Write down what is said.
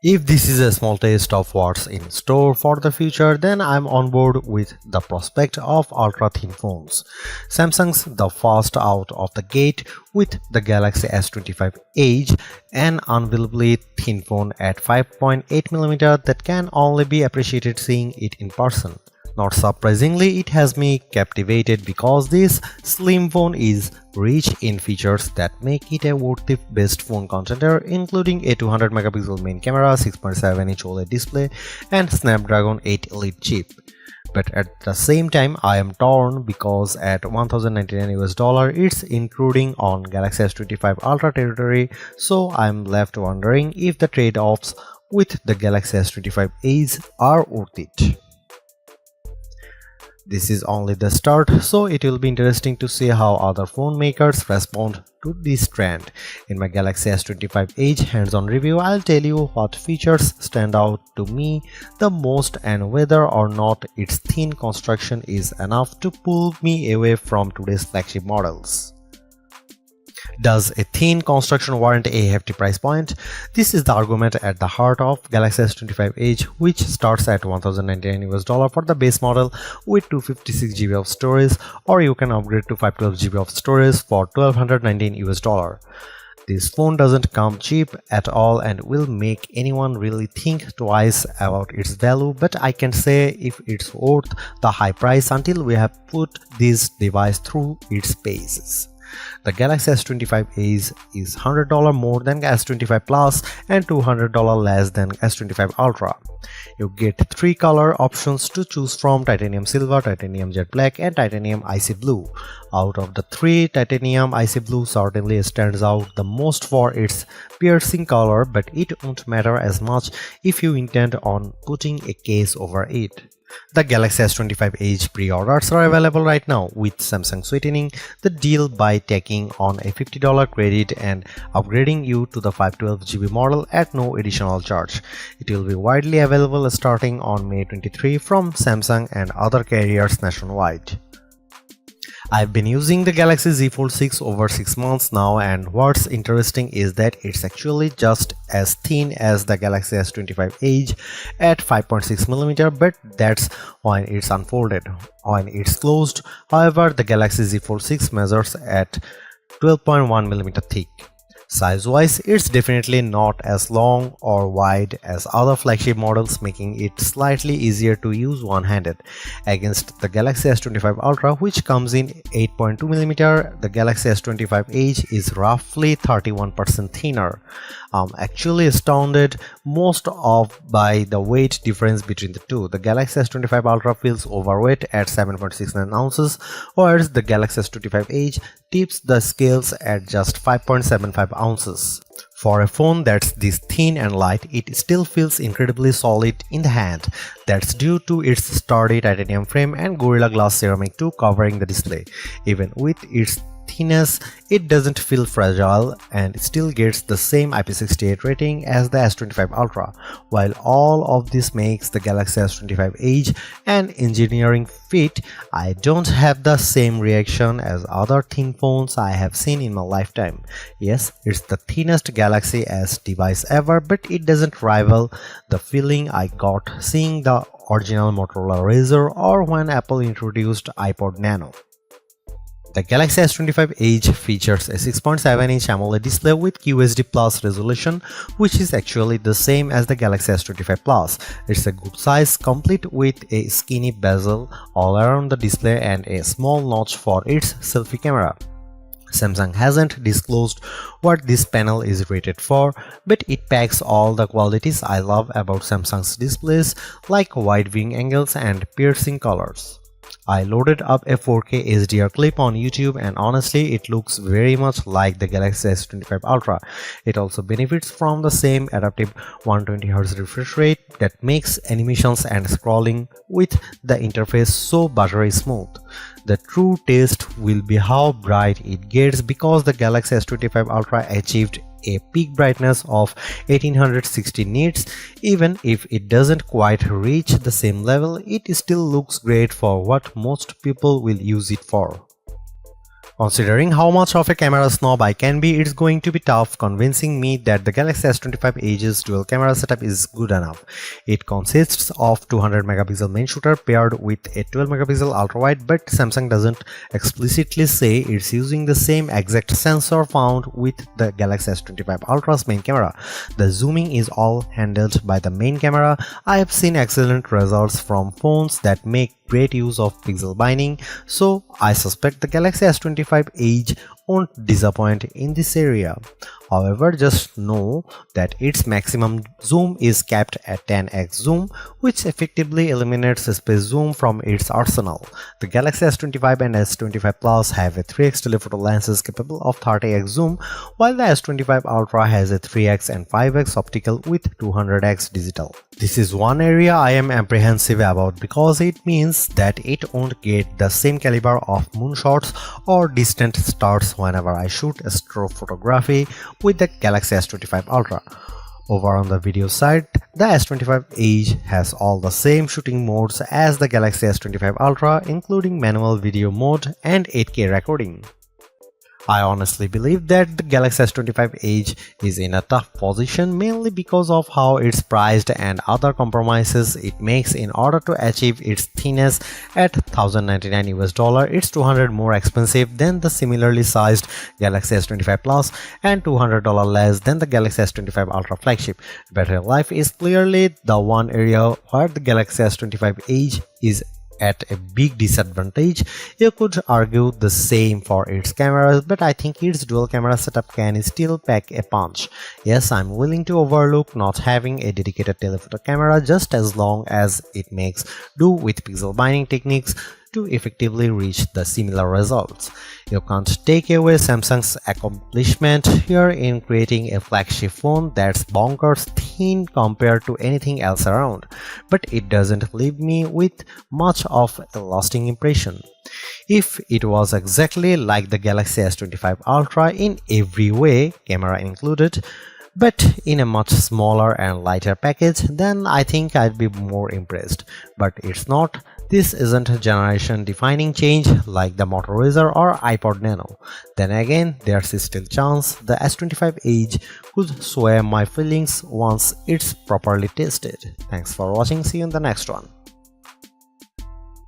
If this is a small taste of what's in store for the future, then I'm on board with the prospect of ultra-thin phones. Samsung's the first out of the gate with the Galaxy S25 Edge, an unbelievably thin phone at 5.8mm that can only be appreciated seeing it in person. Not surprisingly, it has me captivated because this slim phone is rich in features that make it a worthy best phone contender, including a 200-megapixel main camera, 6.7-inch OLED display, and Snapdragon 8 Elite chip. But at the same time, I am torn because at $1,099 it's intruding on Galaxy S25 Ultra territory, so I'm left wondering if the trade-offs with the Galaxy S25 Edge are worth it. This is only the start, so it will be interesting to see how other phone makers respond to this trend. In my Galaxy S25 Edge hands-on review, I'll tell you what features stand out to me the most and whether or not its thin construction is enough to pull me away from today's flagship models. Does a thin construction warrant a hefty price point? This is the argument at the heart of Galaxy S25 Edge, which starts at $1,099 for the base model with 256GB of storage, or you can upgrade to 512GB of storage for $1,219. This phone doesn't come cheap at all and will make anyone really think twice about its value, but I can say if it's worth the high price until we have put this device through its paces. The Galaxy S25 Edge is $100 more than S25 Plus and $200 less than S25 Ultra. You get 3 color options to choose from: Titanium Silver, Titanium Jet Black, and Titanium Icy Blue. Out of the 3, Titanium Icy Blue certainly stands out the most for its piercing color, but it won't matter as much if you intend on putting a case over it. The Galaxy S25 Edge pre-orders are available right now, with Samsung sweetening the deal by taking on a $50 credit and upgrading you to the 512GB model at no additional charge. It will be widely available starting on May 23 from Samsung and other carriers nationwide. I've been using the Galaxy Z Fold 6 over 6 months now, and what's interesting is that it's actually just as thin as the Galaxy S25 Edge at 5.6mm, but that's when it's unfolded. When it's closed, however, the Galaxy Z Fold 6 measures at 12.1mm thick. Size-wise, it's definitely not as long or wide as other flagship models, making it slightly easier to use one-handed. Against the Galaxy S25 Ultra, which comes in 8.2mm, the Galaxy S25 Edge is roughly 31% thinner. I'm actually astounded most of by the weight difference between the two. The Galaxy S25 Ultra feels overweight at 7.69 ounces, whereas the Galaxy S25 Edge tips the scales at just 5.75 ounces. For a phone that's this thin and light, it still feels incredibly solid in the hand. That's due to its sturdy titanium frame and Gorilla Glass ceramic too covering the display. Even with its thinness, it doesn't feel fragile and still gets the same IP68 rating as the S25 Ultra. While all of this makes the Galaxy S25 Edge an engineering feat, I don't have the same reaction as other thin phones I have seen in my lifetime. Yes, it's the thinnest Galaxy S device ever, but it doesn't rival the feeling I got seeing the original Motorola Razr or when Apple introduced iPod Nano. The Galaxy S25 Edge features a 6.7-inch AMOLED display with QHD Plus resolution, which is actually the same as the Galaxy S25 Plus. It's a good size, complete with a skinny bezel all around the display and a small notch for its selfie camera. Samsung hasn't disclosed what this panel is rated for, but it packs all the qualities I love about Samsung's displays, like wide viewing angles and piercing colors. I loaded up a 4K HDR clip on YouTube, and honestly it looks very much like the Galaxy S25 Ultra. It also benefits from the same adaptive 120Hz refresh rate that makes animations and scrolling with the interface so buttery smooth. The true test will be how bright it gets, because the Galaxy S25 Ultra achieved a peak brightness of 1860 nits. Even if it doesn't quite reach the same level, it still looks great for what most people will use it for. Considering how much of a camera snob I can be, it's going to be tough convincing me that the Galaxy S25 Edge's dual camera setup is good enough. It consists of 200 megapixel main shooter paired with a 12 megapixel ultra-wide, but Samsung doesn't explicitly say it's using the same exact sensor found with the Galaxy S25 Ultra's main camera. The zooming is all handled by the main camera. I have seen excellent results from phones that make great use of pixel binding, so I suspect the Galaxy S25 Edge won't disappoint in this area. However, just know that its maximum zoom is capped at 10x zoom, which effectively eliminates space zoom from its arsenal. The Galaxy S25 and S25 Plus have a 3x telephoto lenses capable of 30x zoom, while the S25 Ultra has a 3x and 5x optical with 200x digital. This is one area I am apprehensive about because it means that it won't get the same caliber of moonshots or distant stars whenever I shoot astrophotography with the Galaxy S25 Ultra. Over on the video side, the S25 Edge has all the same shooting modes as the Galaxy S25 Ultra, including manual video mode and 8K recording. I honestly believe that the Galaxy S25 Edge is in a tough position mainly because of how it's priced and other compromises it makes in order to achieve its thinness at $1,099 US. It's $200 more expensive than the similarly sized Galaxy S25 Plus and $200 less than the Galaxy S25 Ultra Flagship. Battery life is clearly the one area where the Galaxy S25 Edge is at a big disadvantage. You could argue the same for its cameras, but I think its dual camera setup can still pack a punch. Yes, I'm willing to overlook not having a dedicated telephoto camera just as long as it makes do with pixel binding techniques to effectively reach the similar results. You can't take away Samsung's accomplishment here in creating a flagship phone that's bonkers thin compared to anything else around, but it doesn't leave me with much of a lasting impression. If it was exactly like the Galaxy S25 Ultra in every way, camera included, but in a much smaller and lighter package, then I think I'd be more impressed. But it's not. This isn't a generation-defining change like the Moto Razr or iPod Nano. Then again, there's still chance the S25 Edge could sway my feelings once it's properly tested. Thanks for watching. See you in the next one.